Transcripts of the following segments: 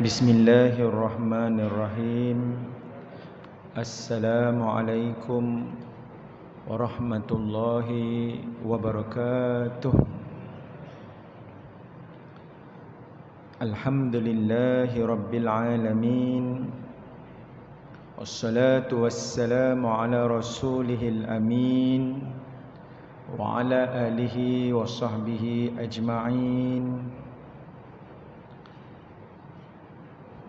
Bismillahirrahmanirrahim. Assalamualaikum warahmatullahi wabarakatuh. Alhamdulillahi rabbil alamin. Wassalatu wassalamu ala rasulihil amin wa ala alihi wa sahbihi ajma'in.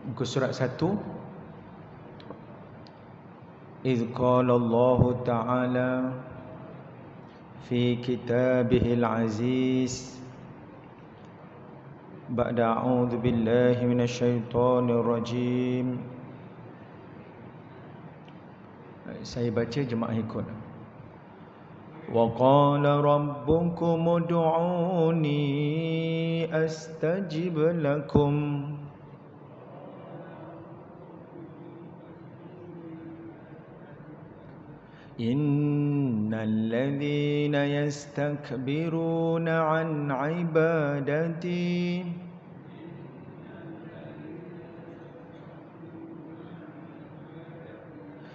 Muka surat 1. Idh qala Allah Ta'ala fi kitabihil aziz ba'da a'udzu billahi minasyaitonir rajim. Saya baca, jemaah ikut. Wa qala rabbukum ud'uni astajib lakum. Innal ladzina yastakbiruna an ibadati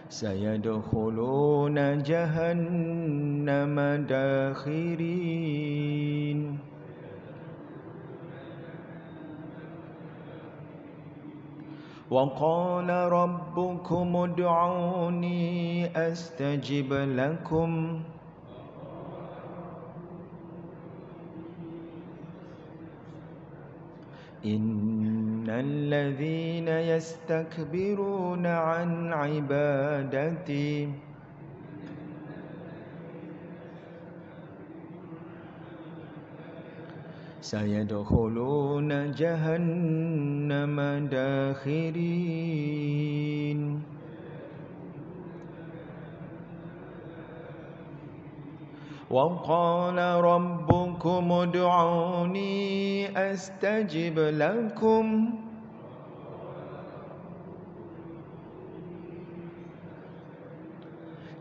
sayadkhuluna jahannama dakhirin. Wa qala rabbukum ud'uni astajib lakum. Innal ladzina yastakbiruna an ibadati sayadkhuluna jahannama dakhirin. Wa qala rabbukum ud'uni astajib lakum.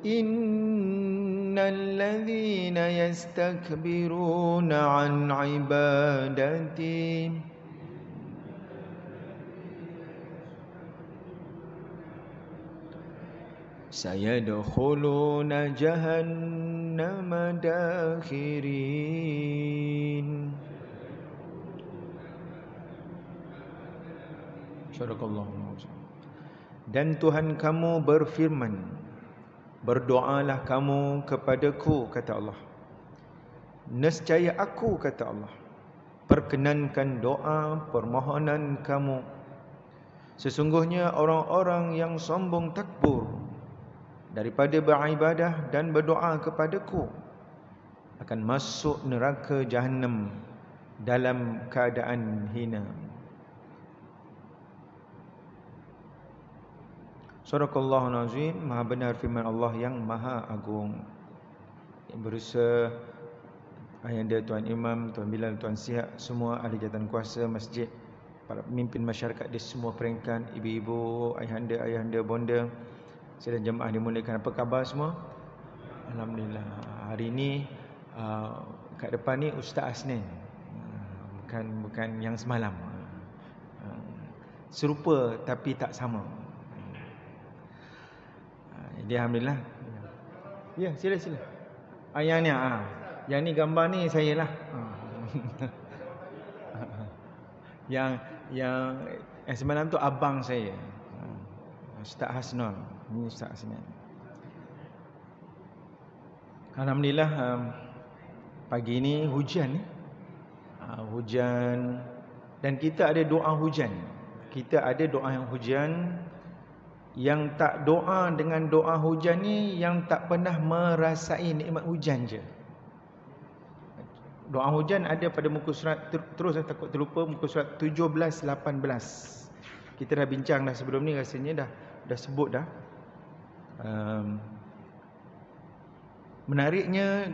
Innal ladzina yastakbiruna an ibadati sayadkhuluna jahannama dakhirin. Sadaqallahu. Dan Tuhan kamu berfirman, berdoalah kamu kepadaku, kata Allah. Nescaya aku, kata Allah, perkenankan doa permohonan kamu. Sesungguhnya orang-orang yang sombong takbur daripada beribadah dan berdoa kepadaku akan masuk neraka Jahannam dalam keadaan hina. Sadaqallahul azim. Maha benar firman Allah yang maha agung. Yang berusaha ayahanda Tuan Imam, Tuan Bilal, Tuan Sihat, semua ahli jawatan kuasa masjid, para pemimpin masyarakat di semua peringkat, ibu-ibu, ayahanda, bonda, sedang jemaah dimuliakan. Apa khabar semua? Alhamdulillah. Hari ini kat depan ni Ustaz Asnin. Bukan yang semalam. Serupa tapi tak sama. Jadi alhamdulillah. Ya, sila. Yang ni yang ni gambar ni saya lah. Yang semalam tu abang saya. Ustaz Hasnul. Ini Ustaz Hasnul. Alhamdulillah pagi ni hujan ni. Hujan, dan kita ada doa hujan. Kita ada doa yang hujan. Yang tak doa dengan doa hujan ni yang tak pernah merasai nikmat hujan je. Doa hujan ada pada muka surat, terus saya takut terlupa, muka surat 17-18. Kita dah bincang dah sebelum ni, rasanya dah sebut dah. Menariknya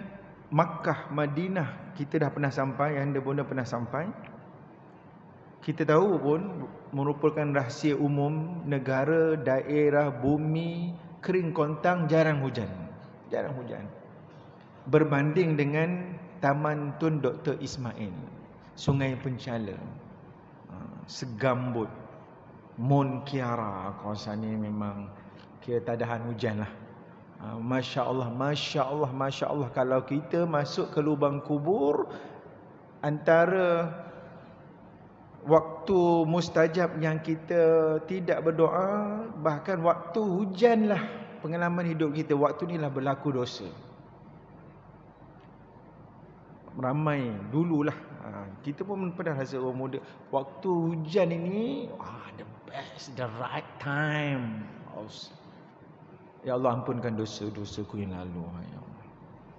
Makkah, Madinah kita dah pernah sampai, anda pun dah pernah sampai. Kita tahu pun merupakan rahsia umum, negara, daerah, bumi kering kontang, jarang hujan. Berbanding dengan Taman Tun Dr. Ismail, Sungai Penchala, segambut, Mon Kiara kawasan ni memang kira tak tahan hujan lah. Masya Allah, Masya Allah, Masya Allah. Kalau kita masuk ke lubang kubur, antara waktu mustajab yang kita tidak berdoa, bahkan waktu hujan lah pengalaman hidup kita. Waktu ni lah berlaku dosa. Ramai dululah. Kita pun pernah rasa orang muda, waktu hujan ini the best, the right time. Ya Allah, ampunkan dosa-dosaku yang lalu, ya Allah.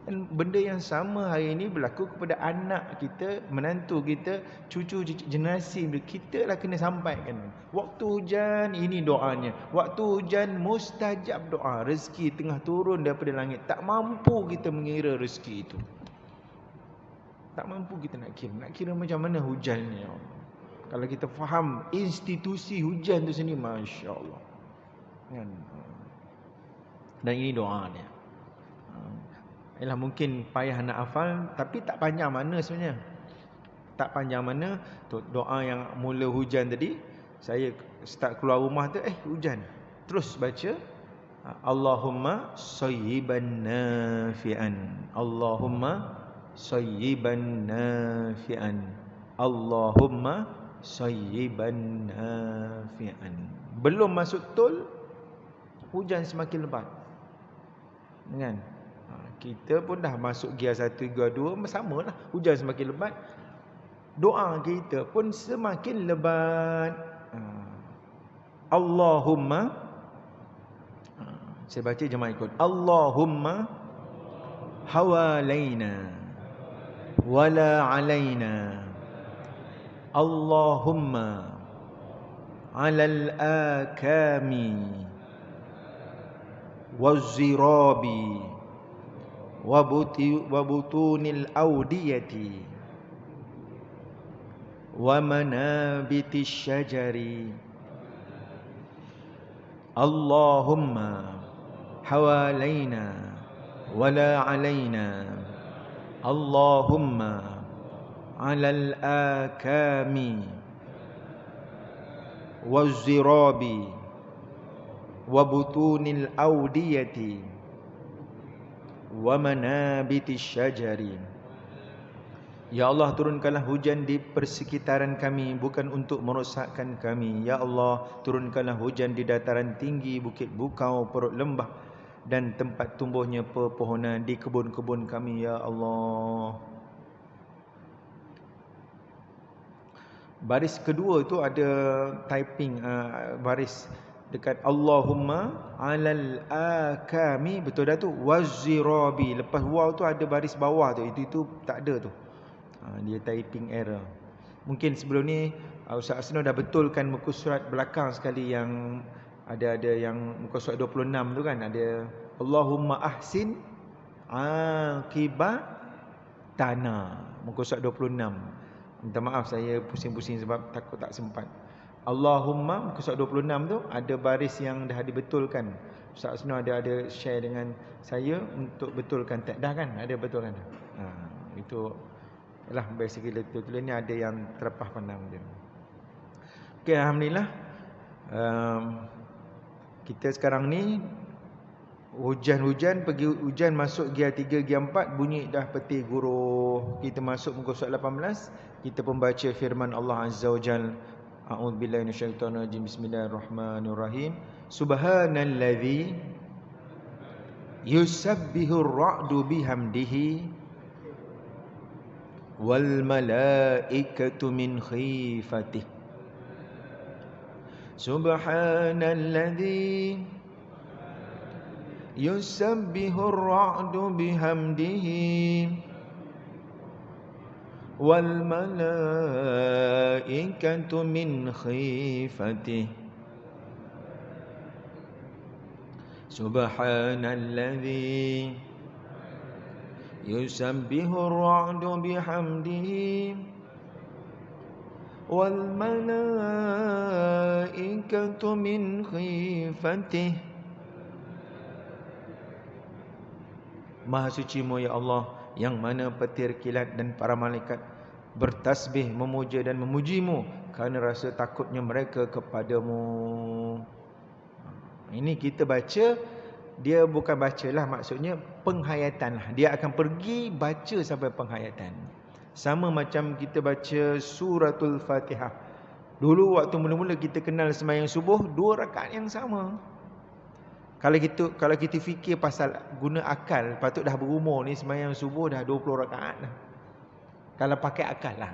Dan benda yang sama hari ini berlaku kepada anak kita, menantu kita, cucu generasi kita lah kena sampaikan. Waktu hujan ini doanya. Waktu hujan mustajab doa. Rezeki tengah turun daripada langit. Tak mampu kita mengira rezeki itu. Tak mampu kita nak kira. Nak kira macam mana hujannya, ya Allah. Kalau kita faham institusi hujan tu sendiri, Masya Allah. Kan? Dan ini doa dia. Ialah mungkin payah nak hafal, tapi tak panjang mana sebenarnya. Tak panjang mana. Doa yang mula hujan tadi, saya start keluar rumah tu, hujan. Terus baca, Allahumma sayyiban nafi'an. Allahumma sayyiban nafi'an. Allahumma sayyiban nafi'an. Belum masuk tol, hujan semakin lebat. Kan? Kita pun dah masuk gear 1, gear 2, sama lah. Hujan semakin lebat, doa kita pun semakin lebat. Allahumma, saya baca jemaah ikut. Allahumma hawalaina wala alaina. Allahumma alal akami wazirabi wabutunil audiyati wa manabitis syajari. Allahumma hawalaina wala alaina. Allahumma alal akami wazirabi wabutunil audiyati wa manabitis syajari. Ya Allah, turunkanlah hujan di persekitaran kami, bukan untuk merosakkan kami. Ya Allah, turunkanlah hujan di dataran tinggi, bukit bukau, perut lembah, dan tempat tumbuhnya pepohonan, di kebun-kebun kami. Ya Allah. Baris kedua tu ada typing, baris dekat Allahumma alal akami, betul dah tu. Wazirabi, lepas waw tu ada baris bawah tu, itu tak ada tu. Dia typing error. Mungkin sebelum ni Ustaz Asno dah betulkan muka surat belakang sekali, yang ada yang muka surat 26 tu kan, ada Allahumma ahsin aqibatana, muka surat 26. Minta maaf saya pusing-pusing sebab takut tak sempat. Allahumma muka surat 26 tu ada baris yang dah dibetulkan. Ustaz Asno ada share dengan saya untuk betulkan. Tak dah kan? Ada betulkan. Itu lah basically tulis ni ada yang terlepas pandang dia. Okey, alhamdulillah. Kita sekarang ni hujan-hujan, pergi hujan masuk gear 3, gear 4, bunyi dah peti guruh. Kita masuk muka surat 18, kita pembaca firman Allah Azza wa Jalla. A'udzubillahi minasyaitonir rajim. Bismillahirrahmanirrahim. Subhanalladzi yusabbihur ra'du bihamdihi wal malaikatu min khifatihi. Subhanalladzi yusabbihur ra'du bihamdihi wal malaikatu min khifatihi. Subhanalladzi yusabbihur ra'du bihamdihi wal malaikatu min khifatihi. Maha suci-Mu ya Allah, yang mana petir kilat dan para malaikat bertasbih, memuja dan memuji-Mu kerana rasa takutnya mereka kepadamu. Ini kita baca, dia bukan bacalah, maksudnya penghayatan lah. Dia akan pergi baca sampai penghayatan. Sama macam kita baca suratul Fatihah. Dulu waktu mula-mula kita kenal sembahyang subuh, 2 rakaat yang sama. Kalau kita fikir pasal guna akal, patut dah berumur ni sembahyang subuh dah 20 rakaat dah. Kalau pakai akal lah.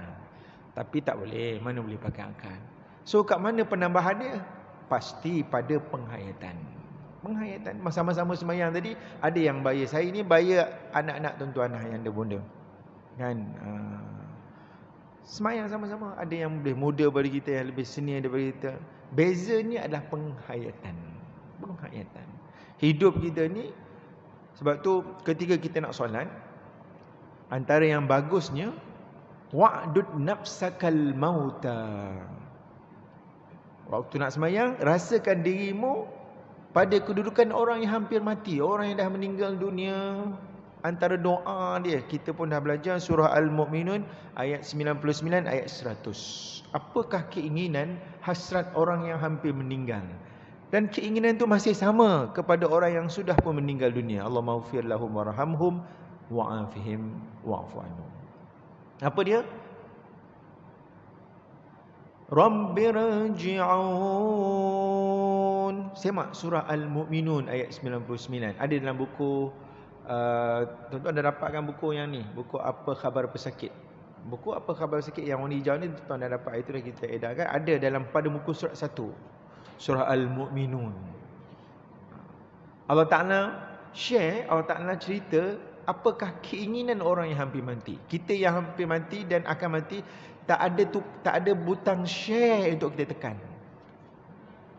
Tapi tak boleh, mana boleh pakai akal. So kat mana penambahan dia? Pasti pada penghayatan. Penghayatan sama-sama sembahyang tadi, ada yang bayar. Saya ni bayar anak-anak tuan-tuan yang ada bunda. Kan? Sembahyang sama-sama. Ada yang lebih muda daripada kita, yang lebih senior daripada kita. Bezanya adalah penghayatan. Penghayatan. Hidup kita ni, sebab tu ketika kita nak solat, antara yang bagusnya, wa'dud nafsakal mauta. Waktu nak sembahyang, rasakan dirimu pada kedudukan orang yang hampir mati, orang yang dah meninggal dunia. Antara doa dia, kita pun dah belajar surah Al-Mu'minun ayat 99, ayat 100. Apakah keinginan hasrat orang yang hampir meninggal? Dan keinginan itu masih sama kepada orang yang sudah pun meninggal dunia. Allahumma ighfir lahum warhamhum wa'afihim wa'fu anhum. Apa dia? Rabbirji'un. Semak surah Al-Mu'minun ayat 99. Ada dalam buku, tuan-tuan dah dapatkan buku yang ni, buku Apa Khabar Pesakit. Buku Apa Khabar Pesakit yang warna hijau ni, tuan-tuan dah dapat. Itu dah kita edarkan. Ada dalam pada muka surat 1, surah Al-Mu'minun. Allah Ta'ala share, Allah Ta'ala cerita apakah keinginan orang yang hampir mati. Kita yang hampir mati dan akan mati, tak ada butang share untuk kita tekan.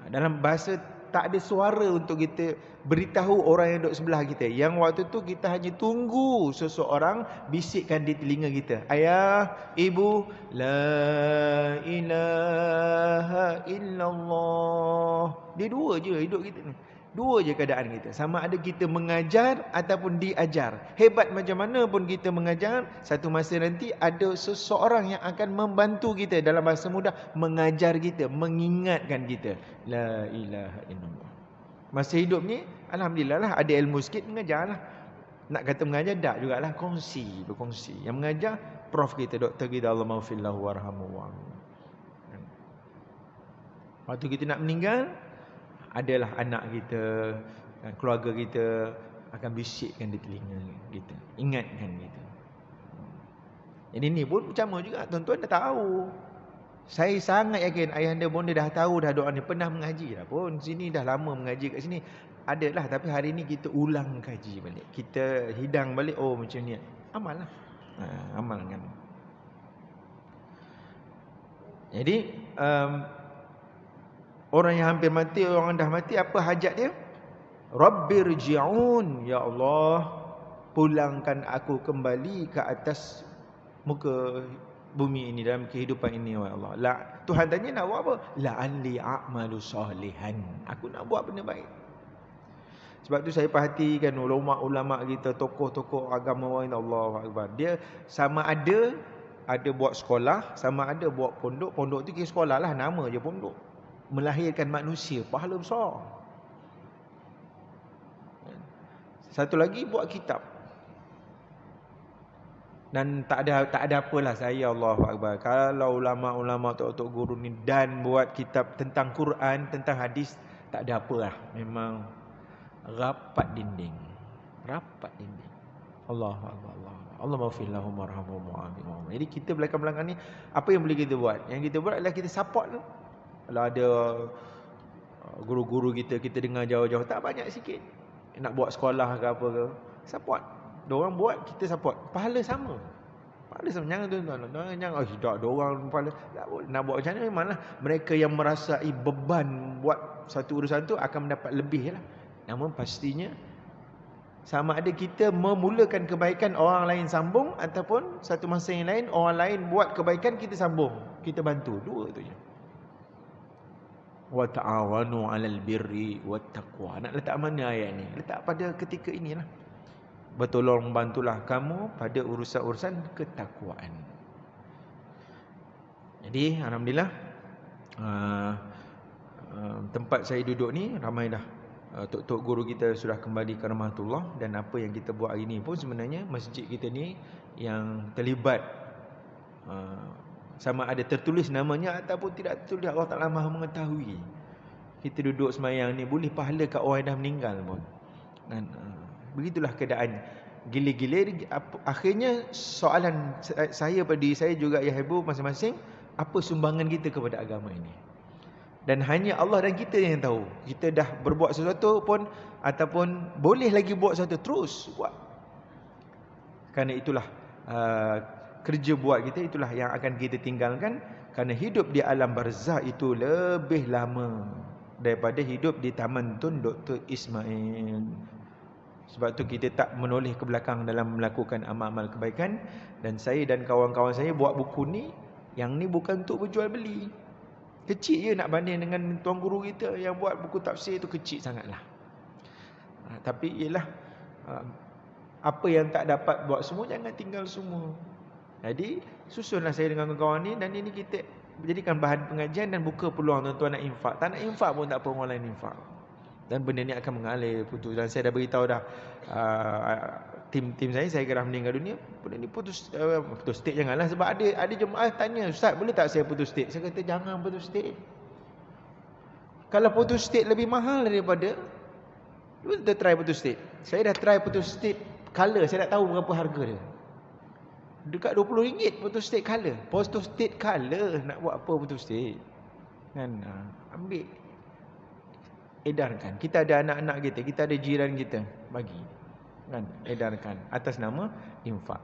Dalam bahasa, tak ada suara untuk kita beritahu orang yang duduk sebelah kita. Yang waktu tu kita hanya tunggu seseorang bisikkan di telinga kita, ayah, ibu, la ilaha illallah. Dia dua je hidup kita ni. Dua je keadaan kita. Sama ada kita mengajar ataupun diajar. Hebat macam mana pun kita mengajar, satu masa nanti ada seseorang yang akan membantu kita, dalam bahasa mudah, mengajar kita, mengingatkan kita. La ilaha illallah. Masa hidup ni, alhamdulillah lah, ada ilmu sikit, mengajar lah. Nak kata mengajar, tak jugalah, berkongsi. Yang mengajar, prof kita, doktor kita, Allahumma ighfir lahu warhamhu wa'fu. Waktu kita nak meninggal, adalah anak kita, keluarga kita akan bisikkan di telinga kita, ingatkan kita. Jadi ni pun sama juga, tuan-tuan dah tahu. Saya sangat yakin ayahanda bonda dah tahu dah doa ni, pernah mengaji dah pun. Sini dah lama mengaji kat sini. Adalah, tapi hari ni kita ulang kaji balik. Kita hidang balik, oh macam ni. Amal lah. Amalkan. Jadi orang yang hampir mati, orang dah mati, apa hajat dia? Rabbirji'un. Ya Allah, pulangkan aku kembali ke atas muka bumi ini, dalam kehidupan ini, ya Allah. Tuhan tanya nak buat apa? La'alli a'malu salihan. Aku nak buat benda baik. Sebab tu saya perhatikan ulama-ulama kita, tokoh-tokoh agama orang, Allahu Akbar. Dia sama ada buat sekolah, sama ada buat pondok. Pondok tu kira sekolah lah, nama je pondok. Melahirkan manusia, pahala besar. Satu lagi buat kitab. Dan tak ada apalah saya, Allahu Akbar. Kalau ulama-ulama, tok-tok guru ni dan buat kitab tentang Quran, tentang hadis, tak ada apalah. Memang rapat dinding. Allahu Akbar, Allah maghfir lahum warhamhum wa'afihim. Jadi kita belakang-belakang ni, apa yang boleh kita buat? Yang kita buat adalah kita support tu. Kalau ada guru-guru kita dengar jauh-jauh, tak banyak sikit, nak buat sekolah ke apa ke, support. Diorang buat, kita support. Pahala sama. Jangan tuan-tuan, jangan tak diorang pahala. Tak boleh. Nak buat macam mana, memanglah mereka yang merasai beban buat satu urusan tu akan mendapat lebih lah. Namun pastinya, sama ada kita memulakan kebaikan, orang lain sambung, ataupun satu masa yang lain orang lain buat kebaikan, kita sambung, kita bantu. Dua tu je. Wa ta'awanu 'alal birri wat taqwa. Nak letak mana ayat ni? Letak pada ketika inilah. Bertolong bantulah kamu pada urusan-urusan ketakwaan. Jadi alhamdulillah tempat saya duduk ni ramai dah tok-tok guru kita sudah kembali ke rahmatullah, dan apa yang kita buat hari ni pun sebenarnya masjid kita ni yang terlibat, sama ada tertulis namanya ataupun tidak tertulis, Allah Ta'ala Maha mengetahui. Kita duduk semayang ni boleh pahala kat orang yang dah meninggal pun. Dan begitulah keadaan. Gila-gila, akhirnya soalan saya pada diri saya juga, ya Ibu masing-masing, apa sumbangan kita kepada agama ini? Dan hanya Allah dan kita yang tahu. Kita dah berbuat sesuatu pun, ataupun boleh lagi buat sesuatu, terus buat. Kerana itulah kerja buat kita, itulah yang akan kita tinggalkan. Kerana hidup di alam barzah itu lebih lama daripada hidup di Taman Tun Dr. Ismail. Sebab tu kita tak menoleh ke belakang dalam melakukan amal-amal kebaikan. Dan saya dan kawan-kawan saya buat buku ni, yang ni bukan untuk berjual beli. Kecil je nak banding dengan tuan guru kita yang buat buku tafsir tu, kecil sangatlah. Tapi ialah apa yang tak dapat buat semua, jangan tinggal semua. Jadi susunlah saya dengan kawan-kawan ni, dan ini kita jadikan bahan pengajian dan buka peluang tuan-tuan nak infak. Tak nak infak pun tak apa, orang lain infak. Dan benda ni akan mengalir putus. Dan saya dah beritahu dah tim saya kira meninggal dunia, benda ni putus state janganlah. Sebab ada jemaah tanya, Ustaz boleh tak saya putus state? Saya kata jangan putus state. Kalau putus state lebih mahal daripada, kita try putus state. Saya dah try putus state color, saya tak tahu berapa harga dia. Dekat RM20 putus state color. Putus state color, nak buat apa putus state? Kan, ambil, edarkan. Kita ada anak-anak kita, kita ada jiran kita, bagi. Kan, edarkan atas nama infak.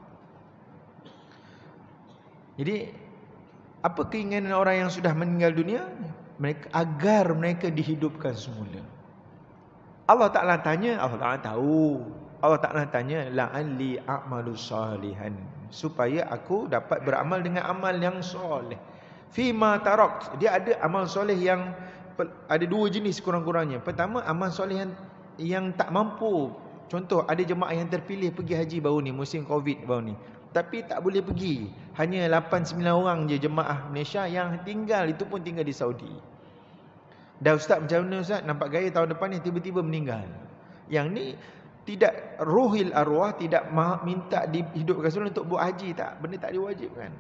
Jadi apa keinginan orang yang sudah meninggal dunia? Mereka, agar mereka dihidupkan semula. Allah Ta'ala tanya, Allah Ta'ala tahu. Allah Ta'ala tanya, la'alli a'malu salihan, supaya aku dapat beramal dengan amal yang soleh. Fima tarakt, dia ada amal soleh yang ada dua jenis kurang-kurangnya. Pertama, amal soleh yang tak mampu. Contoh, ada jemaah yang terpilih pergi haji baru ni, musim Covid baru ni, tapi tak boleh pergi. Hanya 8-9 orang je jemaah Malaysia yang tinggal, itu pun tinggal di Saudi. Dah Ustaz, macam mana Ustaz? Nampak gaya tahun depan ni tiba-tiba meninggal. Yang ni tidak ruhil arwah, tidak minta dihidupkan semula untuk buat haji, tak. Benda tak diwajibkan.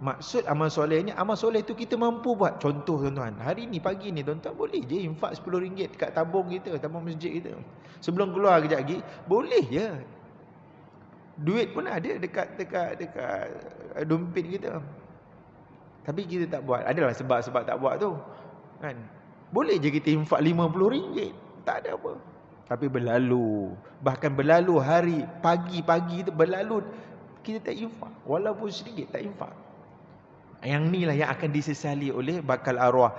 Maksud amal solehnya, amal soleh tu kita mampu buat. Contoh tuan-tuan, hari ni pagi ni tuan-tuan boleh je infak RM10 dekat tabung kita, tabung masjid kita. Sebelum keluar kejap lagi, boleh je. Duit pun ada dekat dompet kita. Tapi kita tak buat. Adalah sebab-sebab tak buat tu. Kan? Boleh je kita infak RM50, tak ada apa. Tapi berlalu, bahkan berlalu hari, pagi-pagi tu berlalu, kita tak infak. Walaupun sedikit tak infak. Yang ni lah yang akan disesali oleh bakal arwah.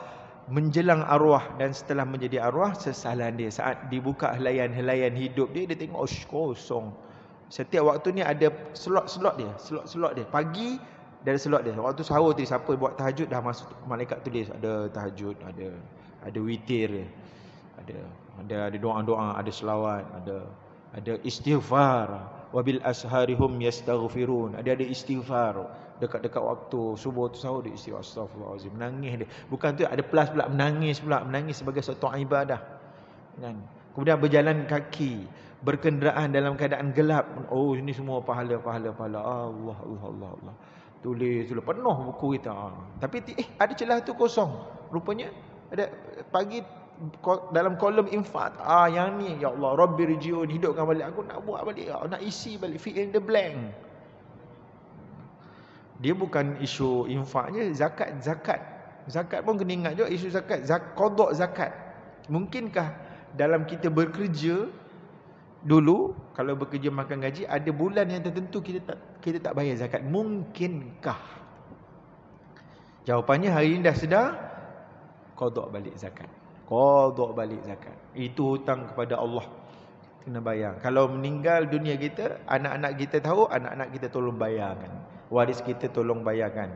Menjelang arwah dan setelah menjadi arwah, sesalan dia. Saat dibuka helaian-helaian hidup dia, dia tengok kosong. Setiap waktu ni ada slot dia. Pagi dari slot dia. Waktu sahur tu, siapa buat tahajud dah masuk, malaikat tulis ada tahajud, ada witir, ada doa-doa, ada selawat, ada istighfar. Wabil asharihum yastaghfirun. Ada istighfar. Dekat-dekat waktu subuh tu sahur dia istighfar, astagfirullahalazim, menangis dia. Bukan tu, ada plus pula menangis sebagai satu ibadah. Kan? Kemudian berjalan kaki, berkenderaan dalam keadaan gelap. Oh, ini semua pahala. Allah. Tulis penuh buku kita. Tapi ada celah tu kosong. Rupanya ada pagi dalam kolom infak. Yang ni, ya Allah, Rabbi rji'un, hidupkan balik. Aku nak buat balik, nak isi balik, fill in the blank. Dia bukan isu infaknya, zakat. Zakat pun kena ingat juga isu zakat, qada zakat. Mungkinkah dalam kita bekerja dulu, kalau bekerja makan gaji, ada bulan yang tertentu kita tak bayar zakat? Mungkinkah? Jawapannya hari ini dah sedar, qada balik zakat. Itu hutang kepada Allah, kena bayar. Kalau meninggal dunia kita, anak-anak kita tahu, anak-anak kita tolong bayarkan. Waris kita tolong bayarkan.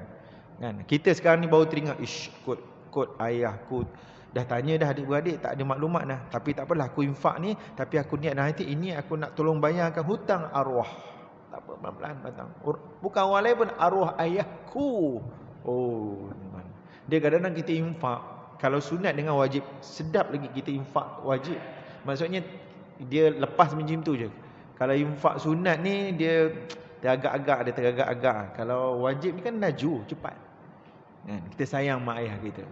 Kan? Kita sekarang ni baru teringat, kod ayahku dah tanya dah adik-beradik, tak ada maklumat dah. Tapi tak apalah, aku infak ni, tapi aku niat nanti ini aku nak tolong bayarkan hutang arwah. Tak apa, pelan-pelan datang. Bukan orang lain pun, arwah ayahku. Oh, Dia kadang-kadang kita infak. Kalau sunat dengan wajib, sedap lagi kita infak wajib. Maksudnya dia lepas macam tu je. Kalau infak sunat ni dia teragak-agak. Kalau wajib ni kan laju, cepat. Kan? Kita sayang mak ayah kita.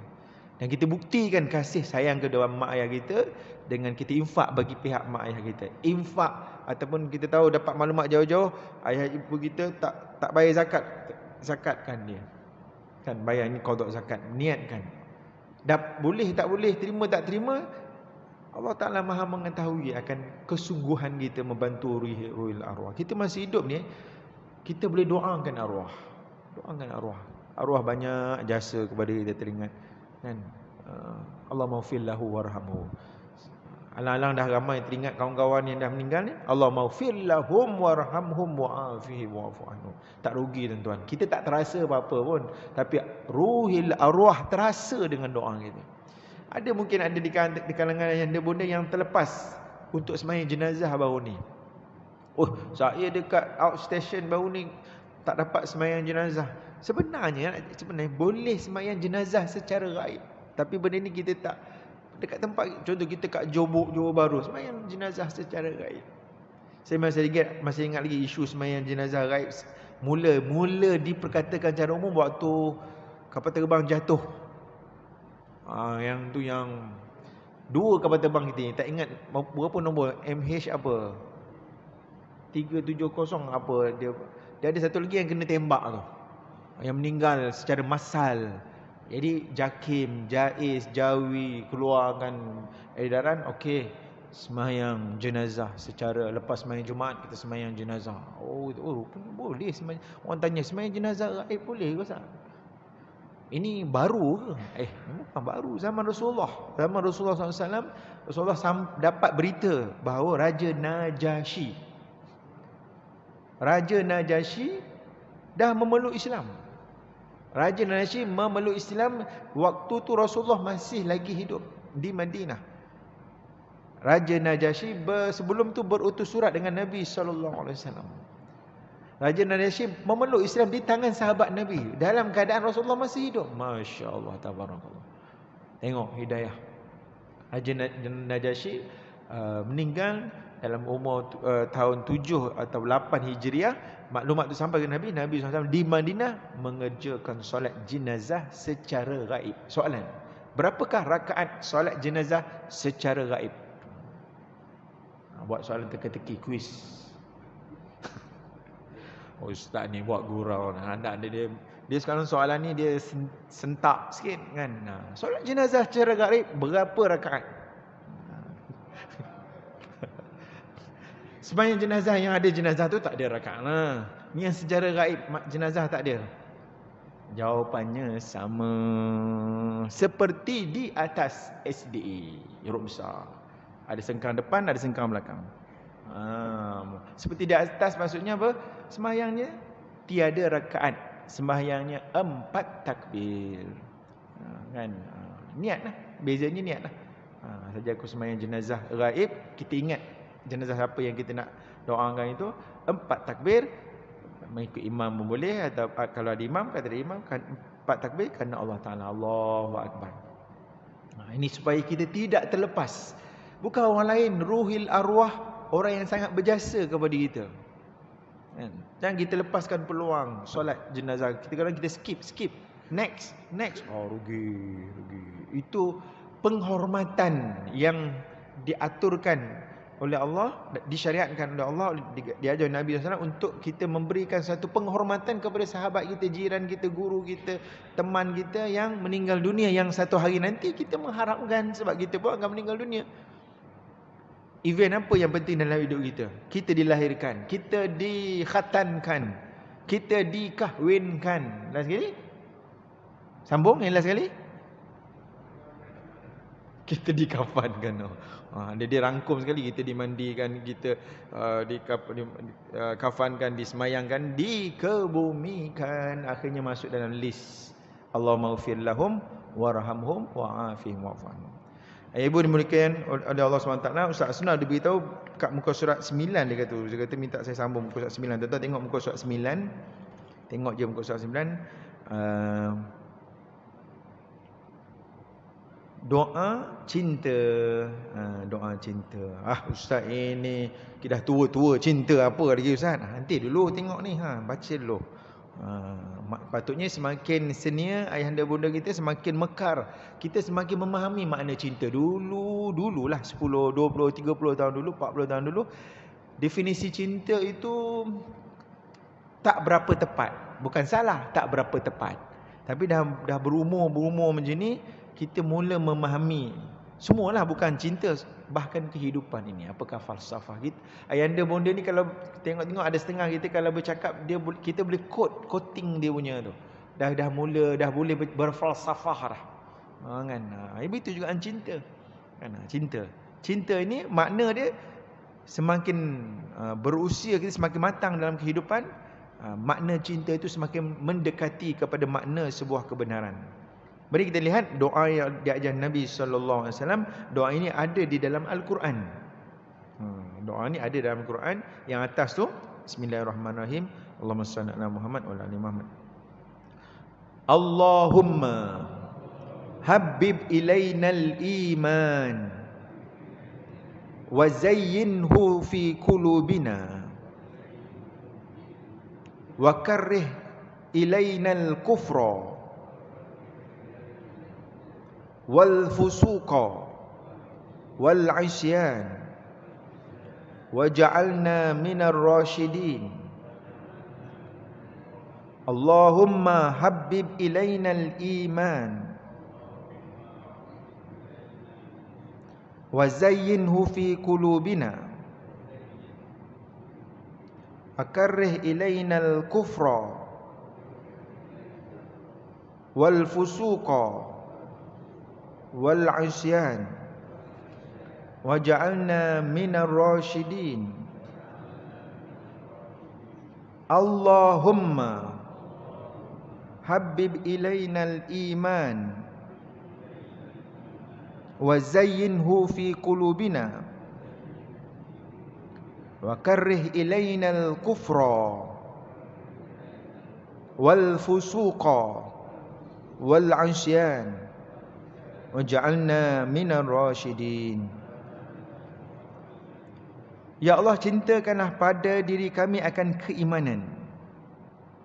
Dan kita buktikan kasih sayang kedua mak ayah kita dengan kita infak bagi pihak mak ayah kita. Infak ataupun kita tahu dapat maklumat jauh-jauh ayah ibu kita tak bayar zakat, zakatkan dia. Kan bayar ni qada zakat, niatkan. Boleh tak boleh, terima tak terima, Allah Ta'ala Maha mengetahui akan kesungguhan kita membantu ruhil arwah. Kita masih hidup ni, kita boleh doakan arwah. Doakan arwah. Arwah banyak jasa kepada kita teringat. Kan? Allah maghfir lahu warhamhu. Alang-alang dah ramai teringat kawan-kawan yang dah meninggal ni. Allah maghfir lahum warhamhum wa'afihim wa'fu anhum. Tak rugi tuan-tuan. Kita tak terasa apa-apa pun. Tapi ruhil arwah terasa dengan doa kita. Ada mungkin ada di kalangan ayahanda bunda yang terlepas untuk sembahyang jenazah baru ni. Oh, saya dekat outstation baru ni tak dapat sembahyang jenazah. Sebenarnya boleh sembahyang jenazah secara gaib. Tapi benda ni kita tak. Dekat tempat, contoh kita kat Johor Bahru, sembahyang jenazah secara gaib. Saya masih ingat lagi isu sembahyang jenazah gaib. Mula diperkatakan secara umum waktu kapal terbang jatuh. Yang tu yang 2 kapal terbang kita ni, tak ingat berapa nombor, MH apa 370 apa, dia ada satu lagi yang kena tembak tu, yang meninggal secara massal. Jadi JAKIM, JAIS, JAWI keluarkan edaran, okey, sembahyang jenazah secara lepas sembahyang Jumaat kita sembahyang jenazah. Oh boleh sembahyang. Orang tanya sembahyang jenazah gaib boleh ke Ustaz? Ini baru ke? Bukan baru. Zaman Rasulullah SAW, Rasulullah dapat berita bahawa Raja Najasyi dah memeluk Islam. Raja Najasyi memeluk Islam waktu tu Rasulullah masih lagi hidup di Madinah. Raja Najasyi sebelum tu berutus surat dengan Nabi SAW. Raja Najasyi memeluk Islam di tangan sahabat Nabi dalam keadaan Rasulullah masih hidup. Masya Allah, tabarakallah. Tengok hidayah. Raja Najasyi meninggal dalam umur tahun 7 atau 8 Hijriah. Maklumat tu sampai ke Nabi SAW di Madinah mengerjakan solat jenazah secara gaib. Soalan, berapakah rakaat solat jenazah secara gaib? Buat soalan teka-teki, kuis. Ustaz ni buat gurau. Dia sekarang soalan ni dia sentak sikit kan. Solat jenazah secara gaib berapa rakaat? Sembahyang jenazah yang ada jenazah tu tak ada rakaat lah. Ni yang secara gaib jenazah tak ada. Jawapannya sama seperti di atas SDA, huruf besar. Ada sengkang depan, ada sengkang belakang. Seperti di atas maksudnya apa? Sembahyangnya tiada rakaat. Sembahyangnya 4 takbir. Kan? Niat lah. Bezanya niat lah. Saja aku sembahyang jenazah gaib, kita ingat jenazah siapa yang kita nak doakan itu, 4 takbir. Mengikut imam pun boleh, atau kalau ada imam, kata ada imam, 4 takbir kerana Allah Ta'ala, Allahu Akbar. Ini supaya kita tidak terlepas. Bukan orang lain, ruhil arwah, orang yang sangat berjasa kepada kita. Jangan kita lepaskan peluang solat jenazah. Kadang kita skip. Next. Rugi. Itu penghormatan yang diaturkan oleh Allah, disyariatkan oleh Allah, diajar Nabi SAW untuk kita memberikan satu penghormatan kepada sahabat kita, jiran kita, guru kita, teman kita yang meninggal dunia, yang satu hari nanti kita mengharapkan sebab kita pun akan meninggal dunia. Event apa yang penting dalam hidup kita? Kita dilahirkan, kita dikhatankan, kita dikahwinkan. Last sekali? Sambung yang last sekali? Kita dikafankan. Dia rangkum sekali, kita dimandikan, kita dikafankan, disemayangkan, dikebumikan, akhirnya masuk dalam list Allahumma ighfir lahum warhamhum wa'afihim wa'fu anhum. Ibu dimuliakan oleh Allah SWT. Ustaz Asnah dia beritahu kat muka surat 9 dia kata minta saya sambung muka surat 9. Tuan-tuan tengok muka surat 9. Tengok je muka surat 9. Doa cinta. Doa cinta. Ustaz ini kita dah tua-tua, cinta apa lagi Ustaz? Nanti dulu tengok ni, baca dulu. Patutnya semakin senior ayahanda bunda kita, semakin mekar kita, semakin memahami makna cinta. Dululah 10, 20, 30 tahun dulu, 40 tahun dulu, definisi cinta itu tak berapa tepat. Bukan salah, tak berapa tepat. Tapi dah berumur macam ni, kita mula memahami semualah, bukan cinta, bahkan kehidupan ini. Apakah falsafah kita? Ayahanda bonda ni kalau tengok-tengok ada setengah kita kalau bercakap, kita boleh quoting dia punya tu. Dah boleh berfalsafah dah. Kan? Itu juga cinta. Kan? Cinta ini makna dia semakin berusia kita, semakin matang dalam kehidupan, makna cinta itu semakin mendekati kepada makna sebuah kebenaran. Mari kita lihat doa yang diajar Nabi sallallahu alaihi wasallam. Doa ini ada di dalam Al-Quran. Doa ini ada dalam Al-Quran. Yang atas tu, Bismillahirrahmanirrahim. Allahumma shalli ala Muhammad wa ala ali Muhammad. Allahumma habib ilainal iman wa zayyinhu fi qulubina wa karrih ilainal kufra wal fusuqa wal isyan waj'alna minar rasyidin. Allahumma habbib ilainal iman wa zayyinhu fi qulubina akarrih ilainal kufra wal fusuqa wal isyan waj'alna minar rasyidin. Allahumma habib ilainal iman wa zayyinhu fi qulubina wa karrih ilainal kufra wal fusuqa wal isyan waj'alna minar rasyidin. Ya Allah, cintakanlah pada diri kami akan keimanan,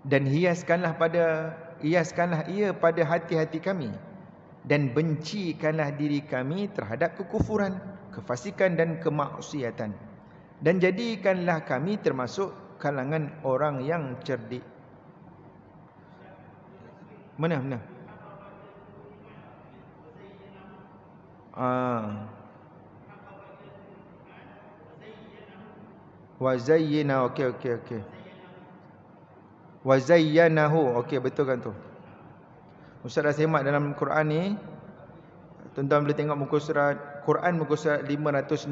dan hiaskanlah ia pada hati-hati kami, dan bencikanlah diri kami terhadap kekufuran, kefasikan dan kemaksiatan, dan jadikanlah kami termasuk kalangan orang yang cerdik. Mana? Wa zayyana, okey. Wa zayyanahu, okey, betul kan tu. Ustaz dah semak dalam Quran ni. Tuan-tuan boleh tengok muka surat Quran, muka surat 516.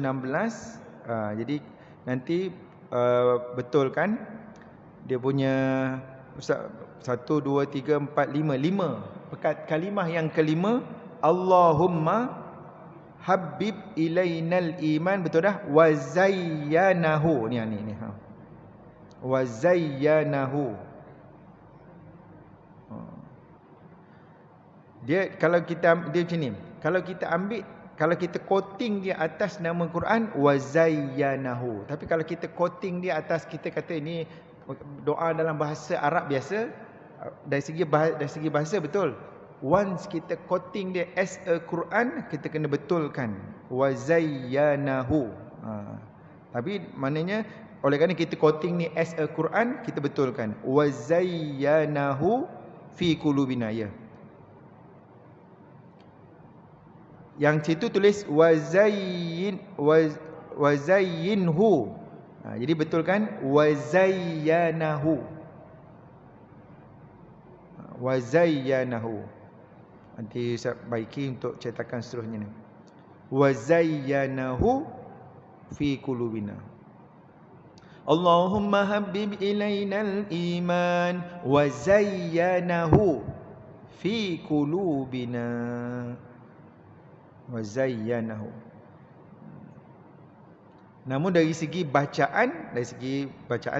Jadi nanti betul kan dia punya Ustaz 1 2 3 4 5 kalimah yang kelima, Allahumma habib ilainal iman, betul dah? Wa zayyanahu. Ni. Wa zayyanahu. Dia kalau kita dia macam ni. Kalau kita quoting dia atas nama Quran, wa zayyanahu. Tapi kalau kita quoting dia atas, kita kata ini doa dalam bahasa Arab biasa, dari segi bahasa betul. Once kita quoting dia as a Quran, kita kena betulkan wa zayyanahu. Tapi maknanya oleh kerana kita quoting ni as a Quran, kita betulkan wa zayyanahu fi qulubina, ya. Yang situ tulis wa zayyinhu. Jadi betulkan wa zayyanahu. Wa zayyanahu. Nanti saya baiki untuk cetakan seterusnya ni. Wa zayyanahu fi qulubina. Allahumma habib ilainal iman wa zayyanahu fi qulubina. Wa zayyanahu. Namun dari segi bacaan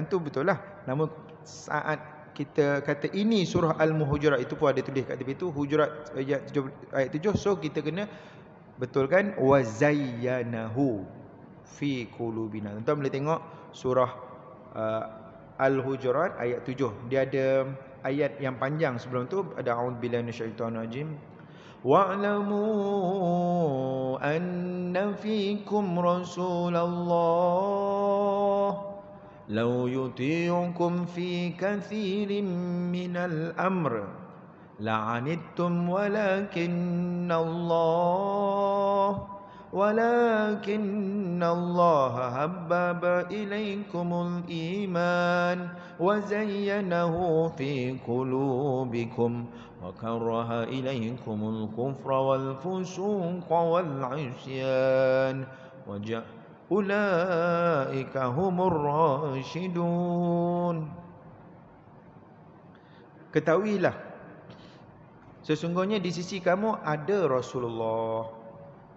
tu betul lah. Namun saat kita kata ini surah Al-Hujurat, itu pun ada tulis kat tepi tu, Hujurat ayat 7. So kita kena Betul kan? Wa zayyanahu fi qulubina. Tuan boleh tengok surah Al-Hujurat ayat 7. Dia ada ayat yang panjang sebelum tu, ada a'udzubillahi minasyaitonir rajim. Wa'lamu anna fikum Rasulullah law yuti'ukum fi kathirin minal amr la'anittum ولكن الله حبب إليكم الإيمان وزينه في قلوبكم وكره إليكم الكفر والفسوق والعصيان أولئك هم الراشدون. Ketahuilah, sesungguhnya di sisi kamu ada Rasulullah.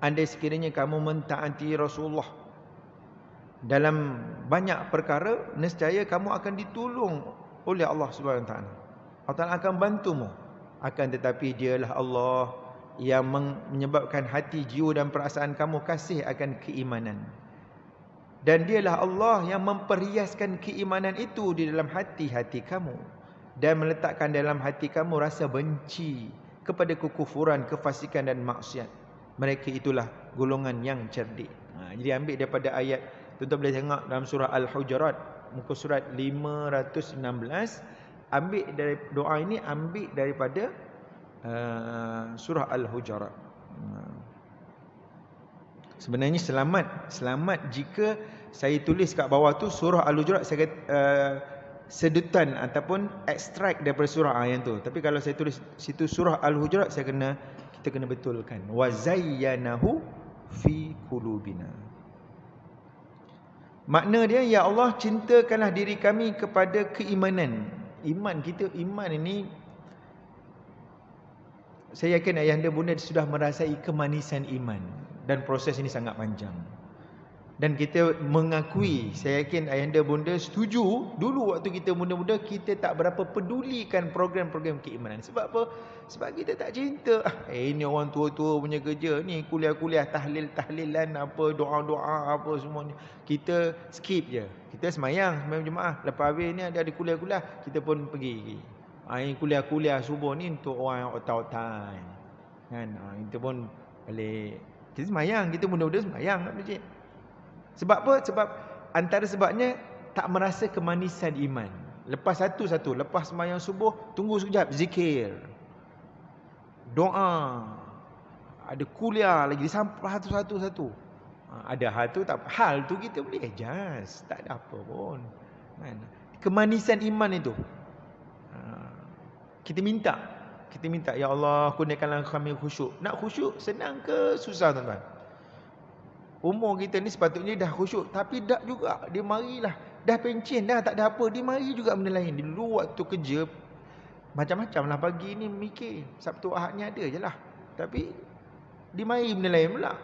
Andai sekiranya kamu mentaati Rasulullah dalam banyak perkara, nescaya kamu akan ditolong oleh Allah Subhanahu Wa Taala. Allah Taala akan bantumu. Akan tetapi dialah Allah yang menyebabkan hati, jiwa dan perasaan kamu kasih akan keimanan. Dan dialah Allah yang memperhiaskan keimanan itu di dalam hati-hati kamu, dan meletakkan dalam hati kamu rasa benci kepada kekufuran, kefasikan dan maksiat. Mereka itulah golongan yang cerdik. Jadi ambil daripada ayat, tuan-tuan boleh tengok dalam surah Al-Hujurat, muka surat 516. Ambil dari doa ini, ambil daripada surah Al-Hujurat. Sebenarnya selamat jika saya tulis kat bawah tu surah Al-Hujurat, saya kata sedutan ataupun ekstrak daripada surah yang tu. Tapi kalau saya tulis situ surah Al-Hujurat, kita kena betulkan. Wa zayyanahu fi qulubina. Makna dia, ya Allah, cintakanlah diri kami kepada keimanan. Iman kita, iman ini, saya yakin ayahanda bunda sudah merasai kemanisan iman, dan proses ini sangat panjang. Dan kita mengakui, saya yakin ayahanda bunda setuju, dulu waktu kita muda-muda, kita tak berapa pedulikan program-program keimanan. Sebab apa? Sebab kita tak cinta. Ini orang tua-tua punya kerja ni, kuliah-kuliah, tahlil-tahlilan, apa, doa-doa, apa semua ni. Kita skip je. Kita semayang jemaah. Lepas habis ni ada kuliah-kuliah, kita pun pergi. Ini kuliah-kuliah subuh ni untuk orang yang otak-otak kan. Kita pun balik. Kita semayang, kita muda-muda semayang kat masjid. Sebab apa? Sebab antara sebabnya tak merasa kemanisan iman. Lepas satu-satu, lepas sembahyang subuh, tunggu sekejap, zikir, doa, ada kuliah lagi, sampah satu-satu. Ada hal tu tak, hal tu kita boleh adjust, tak ada apa pun. Kemanisan iman itu kita minta, ya Allah, kurniakanlah kami khusyuk. Nak khusyuk senang ke susah, tuan-tuan? Umur kita ni sepatutnya dah khusyuk, tapi tak juga. Dia marilah, dah pencen dah, tak ada apa, dia mari juga benda lain. Dulu waktu kerja macam-macam lah, pagi ni mikir, Sabtu Ahad ni ada je lah, tapi dia mari benda lain pula.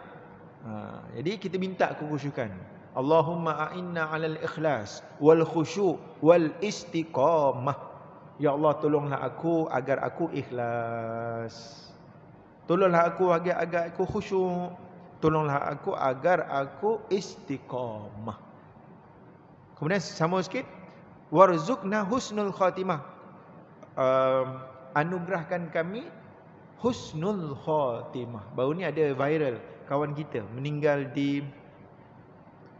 Jadi kita minta kekhusyukan. Allahumma a'inna 'alal ikhlas wal khusyuk wal istiqamah. Ya Allah, tolonglah aku agar aku ikhlas. Tolonglah aku agar aku khusyuk. Tolonglah aku agar aku istiqamah. Kemudian sama sikit, warzuqna husnul khatimah. Anugerahkan kami husnul khatimah. Baru ni ada viral, kawan kita meninggal di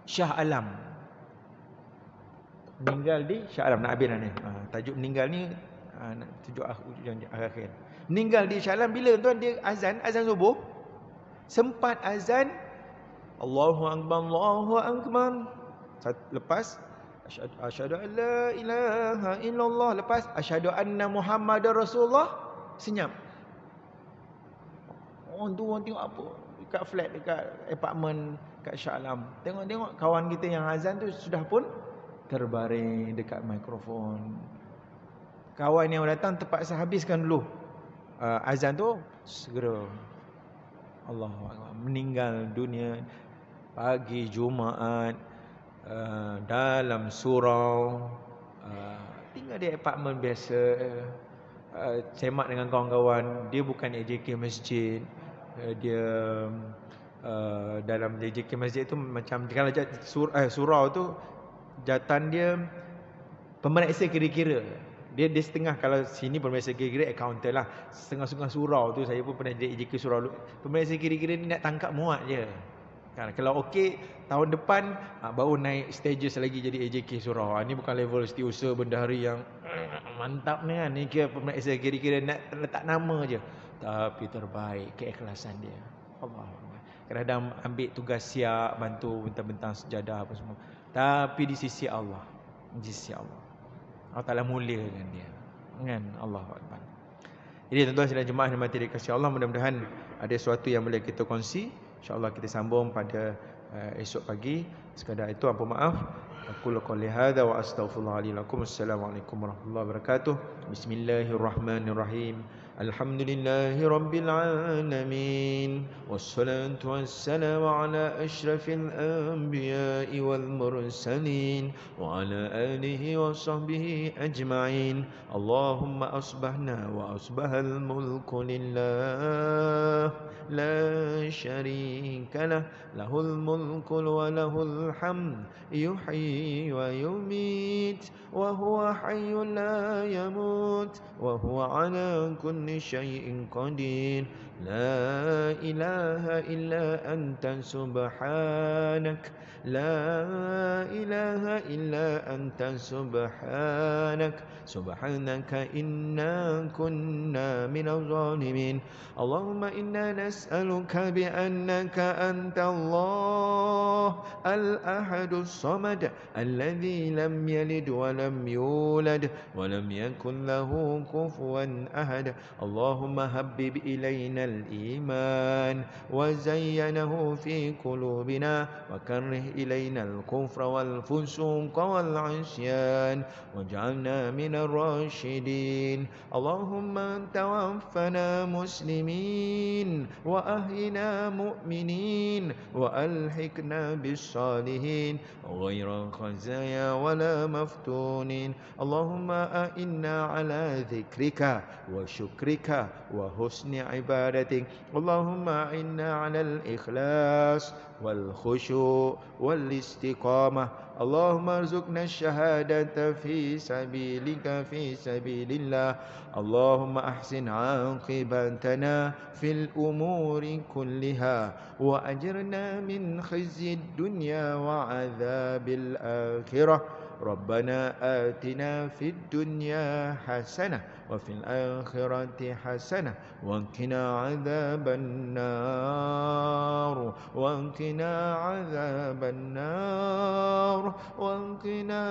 Shah Alam. Meninggal di Shah Alam, nak habis dah ni. Tajuk meninggal ni tajuk akhir. Meninggal di Shah Alam bila tuan dia azan subuh. Sempat azan, Allahu Akbar, Allahu Akbar. Lepas asyhadu an la ilaha illallah. Lepas asyhadu anna Muhammadar Rasulullah. Senyap. Orang tu orang tengok apa? Dekat flat, dekat apartmen kat Shah Alam. Tengok kawan kita yang azan tu sudah pun terbaring dekat mikrofon. Kawan yang datang terpaksa habiskan dulu azan tu, segera Allahu Akbar, meninggal dunia pagi Jumaat dalam surau, tinggal di apartmen biasa, semak dengan kawan-kawan. Dia bukan AJK masjid, dia dalam JJK masjid tu macam kalau surau tu jatan dia pemeriksa kira-kira. Dia setengah, kalau sini pemeriksa kira-kira accountant lah. Setengah-setengah surau tu saya pun pernah jadi JJK surau. Pemeriksa kira-kira ni nak tangkap muat je. Kan, kalau okey tahun depan baru naik stages lagi jadi AJK surau. Ni bukan level setiausaha bendahari yang mantap ni kan. Ni kira pemeriksa kira-kira nak letak nama je. Tapi terbaik keikhlasan dia. Allah. Kadang-kadang ambil tugas siap, bantu bentang-bentang sejadah apa semua. Tapi di sisi Allah. Di sisi Allah. Allah Ta'ala muliakan dia. Kan? Allahu Akbar. Jadi tuan-tuan sidang jemaah yang mati dikasihi Allah, mudah-mudahan ada sesuatu yang boleh kita kongsi. InsyaAllah kita sambung pada esok pagi. Sekadar itu ampun maaf. Aqulu qouli hadza wa astaghfirullah li lakum. Assalamualaikum warahmatullahi wabarakatuh. Bismillahirrahmanirrahim. Alhamdulillahi rabbil alamin. Wassalatu wassalamu ala asyrafil anbiya'i wal mursalin wa ala alihi wa sahbihi ajma'in. Allahumma asbahna wa asbahal mulku lillah la syarika lah, lahul mulku wa lahul hamd, yuhyi wa yumit wa huwa hayyun la yamut wa huwa ala kulli syai'in qadir. La ilaha illa anta subhanak, la ilaha illa anta subhanak, subhanaka inna kunna minaz zalimin. Allahumma inna nas'aluka bi'annaka anta Allah al-ahadus samad alladhi lam yalid wa lam yulad wa lam yakun lahu kufuwan ahad. Allahumma habbib ilayna al-iman wa zayyanahu fi qulubina wa karrih ilayna al-kufra wal fusuqa wal 'isyan waj'alna minar rasyidin. Allahumma tawaffana muslimin wa ahyina mu'minin wa alhiqna bis salihin ghayra khazaya wala maftunin. Allahumma a'inna ala dhikrika wa syukrika wa husni ibadatik. Allahumma a'inna ala al-ikhlas wal khusyu' wal istiqamah. Allahumma arzuqna syahadata fi sabilika fi sabilillah. Allahumma ahsin aqibatana fil umuri kulliha wa ajirna min khizyid dunya wa adzabil akhirah. Rabbana atina fid dunya hasanah wa fil akhirati hasanah wa qina adzaban nar wa qina adzaban nar wa qina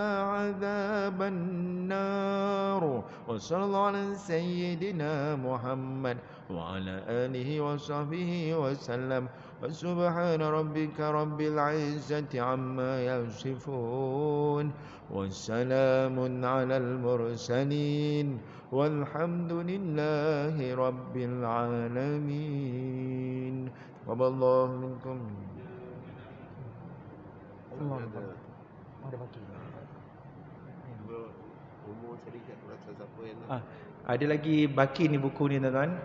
adzaban nar. Wa sallallahu ala sayyidina Muhammad wa ala alihi wa sahbihi wa sallam. Subhana rabbika rabbil izzati amma yasifun wa salamun alal mursalin walhamdulillahi rabbil alamin. Waballahu minkum. Ada baki. Ada lagi baki ni buku ni tuan-tuan.